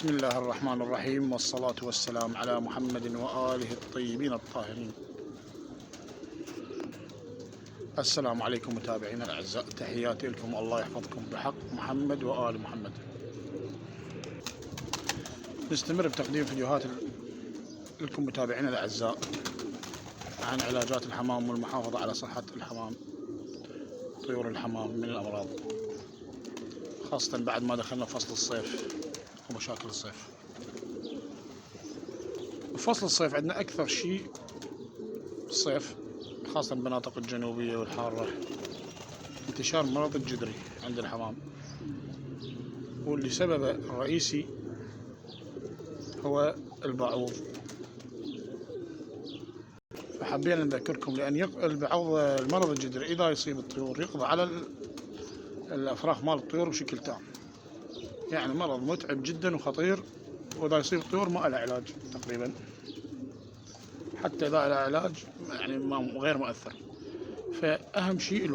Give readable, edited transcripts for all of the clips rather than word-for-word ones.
بسم الله الرحمن الرحيم، والصلاة والسلام على محمد وآله الطيبين الطاهرين. السلام عليكم متابعينا الأعزاء، تحياتي لكم، الله يحفظكم بحق محمد وآل محمد. نستمر بتقديم فيديوهات لكم متابعينا الأعزاء عن علاجات الحمام والمحافظة على صحة الحمام، طيور الحمام من الأمراض، خاصة بعد ما دخلنا فصل الصيف ومشاكل الصيف. فصل الصيف عندنا أكثر شيء الصيف، خاصة المناطق الجنوبية والحارة، انتشار مرض الجدري عند الحمام، واللي سببه الرئيسي هو البعوض. فحبينا نذكركم لأن المرض الجدري إذا يصيب الطيور يقضي على الأفراخ مال الطيور بشكل تام، يعني مرض متعب جدا وخطير، وإذا يصيب الطيور ما له علاج تقريبا، حتى إذا له علاج يعني غير مؤثر. فأهم شيء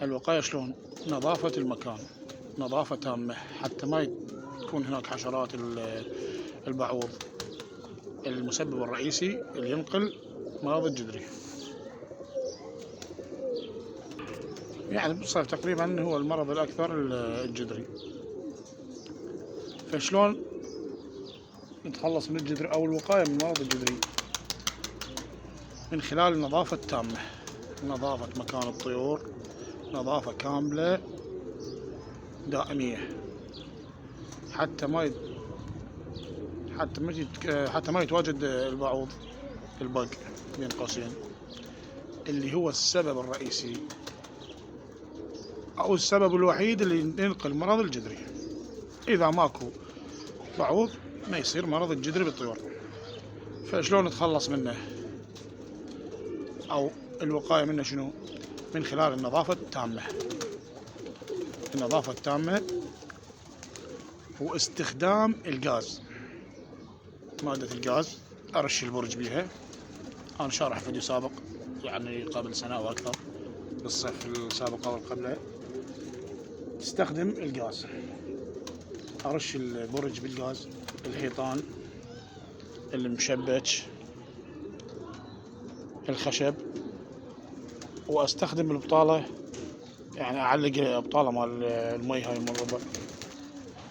الوقاية شلون؟ نظافة المكان، نظافة تامة حتى ما تكون هناك حشرات البعوض، المسبب الرئيسي اللي ينقل مرض الجدري. يعني بالصيف تقريبا هو المرض الأكثر الجدري. فشلون نتخلص من الجدري أو الوقاية من مرض الجدري؟ من خلال النظافة التامة، نظافة مكان الطيور، نظافة كاملة دائمية حتى ما يتواجد البعوض، البق بين قوسين، اللي هو السبب الرئيسي أو السبب الوحيد اللي ينقل مرض الجدري. إذا ماكو بعوض ما يصير مرض الجدري بالطيور. فشلون نتخلص منه أو الوقاية منه؟ شنو؟ من خلال النظافة التامة، النظافة التامة واستخدام الغاز، مادة الغاز، أرش البرج بيها. أنا شارح فيديو سابق يعني قبل سنة أو أكثر، بالصيف السابق أو قبله، تستخدم الغاز، أرش البرج بالغاز، الحيطان، المشبك، الخشب، واستخدم البطالة، يعني اعلق البطالة مال المي هاي مال الربع،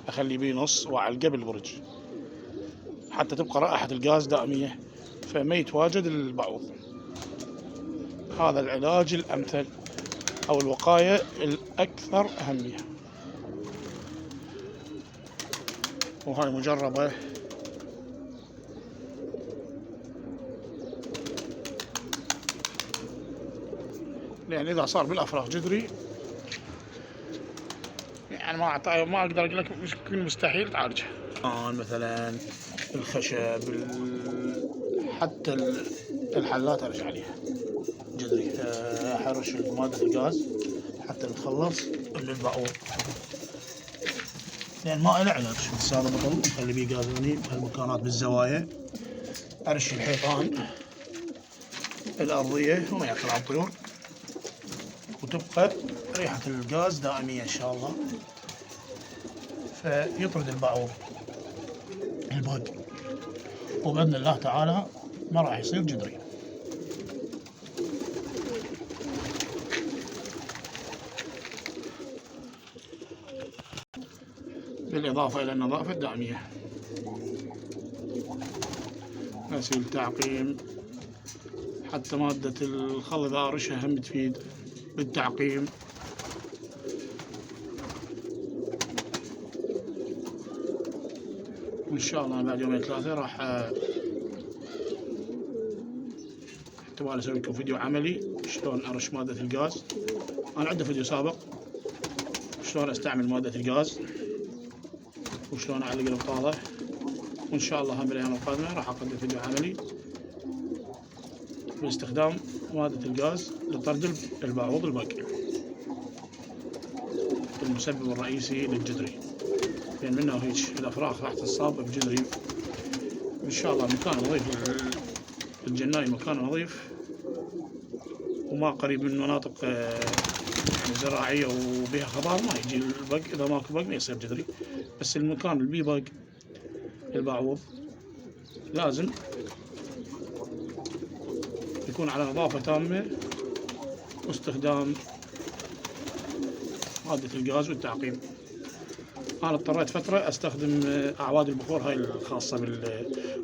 اخلي بيه نص واعلقه بالبرج حتى تبقى رائحة الغاز دائمية، فما يتواجد البعوض. هذا العلاج الامثل او الوقاية الاكثر اهمية، وهاي مجربة لأن إذا صار بالأفراخ جدري يعني ما أقدر أقول لك يمكن مستحيل تعالجها. مثلا الخشب، حتى الحلات أرش عليها جدري، أحرش مادة الغاز حتى نتخلص من البعوض، لأن ما له علاج. بس هذا بطل نخلي بيه غاز بهالمكانات بالزوايا، أرش الحيطان الأرضية وما يأثر على الطيور، وتبقى ريحة الغاز دائمية إن شاء الله، فيطرد البعوض البق، وبإذن الله تعالى ما راح يصير جدري. بالإضافة إلى النظافة الدائمية، غسيل، تعقيم، حتى مادة الخل إذا أرشها هم تفيد بالتعقيم. وإن شاء الله بعد يومين ثلاثة راح احتمال أسوي لكم فيديو عملي شلون أرش مادة الغاز. أنا عندي فيديو سابق شلون أستعمل مادة الغاز وشلون أعلق البطالة، وإن شاء الله هم بالأيام القادمة راح أقدم فيديو عملي باستخدام مادة الغاز لطرد البعوض البق، المسبب الرئيسي للجدري، لأن منه هيك الأفراخ راح تصاب بجدري. إن شاء الله مكان نظيف، الجناي مكان نظيف وما قريب من مناطق يعني زراعية وبها خضار ما يجي البق، إذا ماكو بق ما يصير جدري. بس المكان اللي بيه بق البعوض لازم يكون على نظافة تامة واستخدام مادة الغاز والتعقيم. أنا اضطريت فترة أستخدم أعواد البخور هاي الخاصة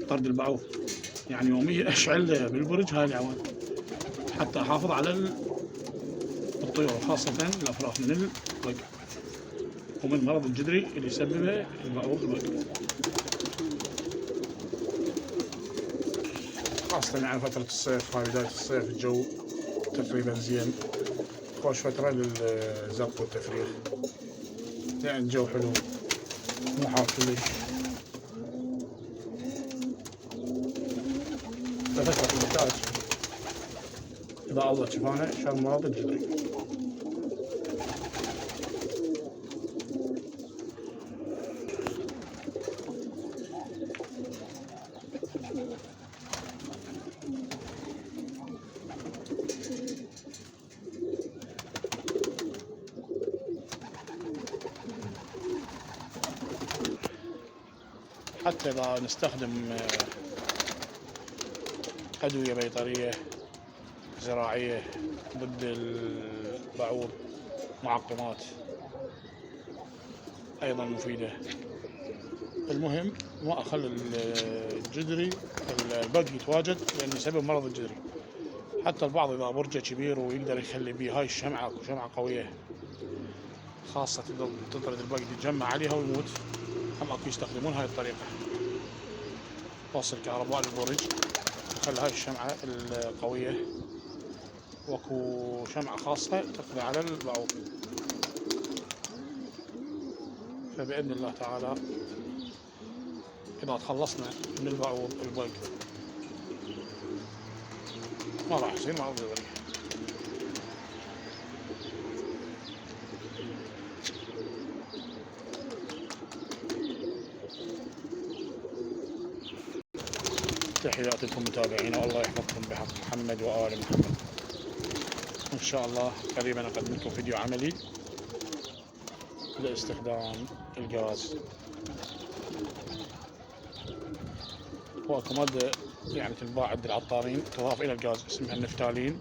بطرد البعوض، يعني يوميا أشعل بالبرج هاي الأعواد حتى أحافظ على الطيور، خاصة الأفراخ من البق ومن مرض الجدري اللي يسببه البعوض البق، خاصة يعني فترة الصيف. هاي بداية الصيف الجو تقريبا زين، خوش فترة للزرق والتفريخ، يعني الجو حلو مو حار كلش. ففترة الإنتاج إذا الله شفانا شر مرض الجدري. حتى إذا نستخدم أدوية بيطرية زراعية ضد البعوض، معقمات أيضا مفيدة. المهم ما أخلي الجدري البق يتواجد لأن يسبب مرض الجدري. حتى البعض إذا برجه كبير ويقدر يخلي بيه هاي الشمعة شمعة قوية خاصة تطرد البق يتجمع عليها ويموت، هم أكو يستخدمون هاي الطريقة، وصل كهرباء للبرج وخلي هاي الشمعة القوية واكو شمعة خاصة تقضي على البعوض. فبإذن الله تعالى إذا تخلصنا من البعوض البق ما راح يصير مرض جدري. تحياتي لكم متابعينا، والله يحفظكم بحق محمد وآل محمد. إن شاء الله قريبا أقدم لكم فيديو عملي لاستخدام الغاز. واكو مادة يعني تنباع عند العطارين تضاف إلى الغاز اسمها النفتالين.